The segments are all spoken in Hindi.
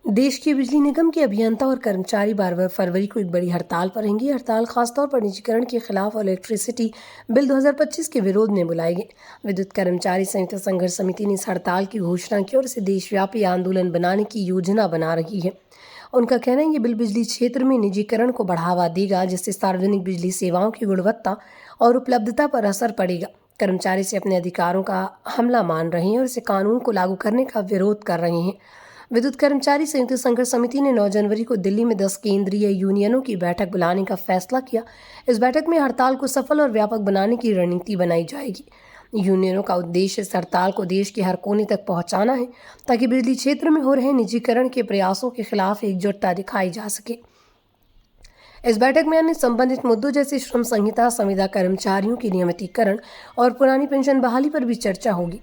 देश के बिजली निगम के अभियंता और कर्मचारी 12 फरवरी को एक बड़ी हड़ताल पर रहेंगे। हड़ताल खासतौर पर निजीकरण के खिलाफ और इलेक्ट्रिसिटी बिल 2025 के विरोध में बुलाई गई। विद्युत कर्मचारी संयुक्त संघर्ष समिति ने इस हड़ताल की घोषणा की और इसे देशव्यापी आंदोलन बनाने की योजना बना रही है। उनका कहना है ये बिल बिजली क्षेत्र में निजीकरण को बढ़ावा देगा, जिससे सार्वजनिक बिजली सेवाओं की गुणवत्ता और उपलब्धता पर असर पड़ेगा। कर्मचारी से अपने अधिकारों का हमला मान रहे हैं और इसे कानून को लागू करने का विरोध कर रहे हैं। विद्युत कर्मचारी संयुक्त संघर्ष समिति ने 9 जनवरी को दिल्ली में 10 केंद्रीय यूनियनों की बैठक बुलाने का फैसला किया। इस बैठक में हड़ताल को सफल और व्यापक बनाने की रणनीति बनाई जाएगी। यूनियनों का उद्देश्य इस हड़ताल को देश के हर कोने तक पहुंचाना है, ताकि बिजली क्षेत्र में हो रहे निजीकरण के प्रयासों के खिलाफ एकजुटता दिखाई जा सके। इस बैठक में अन्य संबंधित मुद्दों जैसे श्रम संहिता, संविदा कर्मचारियों की नियमितीकरण और पुरानी पेंशन बहाली पर भी चर्चा होगी।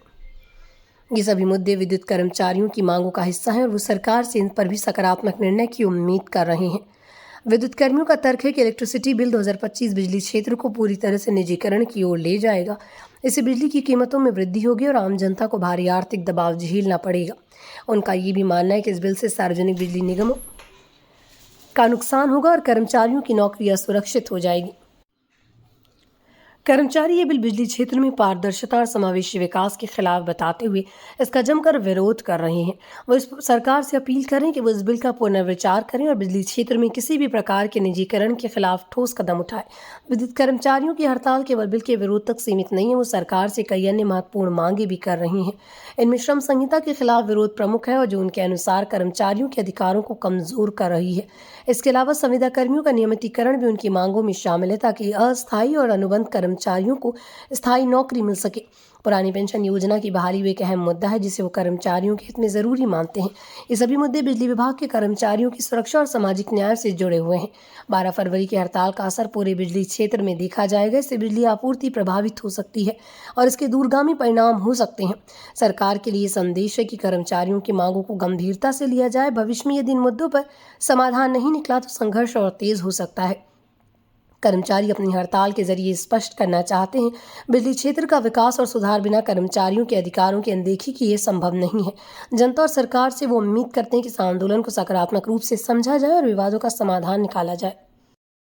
ये सभी मुद्दे विद्युत कर्मचारियों की मांगों का हिस्सा हैं और वो सरकार से इन पर भी सकारात्मक निर्णय की उम्मीद कर रहे हैं। विद्युत कर्मियों का तर्क है कि इलेक्ट्रिसिटी बिल 2025 बिजली क्षेत्र को पूरी तरह से निजीकरण की ओर ले जाएगा। इससे बिजली की कीमतों में वृद्धि होगी और आम जनता को भारी आर्थिक दबाव झेलना पड़ेगा। उनका ये भी मानना है कि इस बिल से सार्वजनिक बिजली निगमों का नुकसान होगा और कर्मचारियों की नौकरी असुरक्षित हो जाएगी। कर्मचारी ये बिल बिजली क्षेत्र में पारदर्शिता और समावेशी विकास के खिलाफ बताते हुए इसका जमकर विरोध कर रहे हैं। वो इस सरकार से अपील करें कि वो इस बिल का पुनर्विचार करें और बिजली क्षेत्र में किसी भी प्रकार के निजीकरण के खिलाफ ठोस कदम उठाए। विद्युत कर्मचारियों की हड़ताल केवल बिल के विरोध तक सीमित नहीं है, वो सरकार से कई अन्य महत्वपूर्ण मांगे भी कर रही हैं। इनमें श्रम संहिता के खिलाफ विरोध प्रमुख है और जो उनके अनुसार कर्मचारियों के अधिकारों को कमजोर कर रही है। इसके अलावा संविदा कर्मियों का नियमितीकरण भी उनकी मांगों में शामिल है, ताकि अस्थायी और अनुबंध कर्मचारियों को स्थायी नौकरी मिल सके। पुरानी पेंशन योजना की बहाली भी एक अहम मुद्दा है, जिसे वो कर्मचारियों के हित में जरूरी मानते हैं। ये सभी मुद्दे बिजली विभाग के कर्मचारियों की सुरक्षा और सामाजिक न्याय से जुड़े हुए हैं। 12 फरवरी की हड़ताल का असर पूरे बिजली क्षेत्र में देखा जाएगा। इससे बिजली आपूर्ति प्रभावित हो सकती है और इसके दूरगामी परिणाम हो सकते हैं। सरकार के लिए संदेश है कि कर्मचारियों की मांगों को गंभीरता से लिया जाए। भविष्य में यदि इन मुद्दों पर समाधान नहीं निकला तो संघर्ष और तेज हो सकता है। कर्मचारी अपनी हड़ताल के जरिए स्पष्ट करना चाहते हैं, बिजली क्षेत्र का विकास और सुधार बिना कर्मचारियों के अधिकारों की अनदेखी की ये संभव नहीं है। जनता और सरकार से वो उम्मीद करते हैं कि इस आंदोलन को सकारात्मक रूप से समझा जाए और विवादों का समाधान निकाला जाए।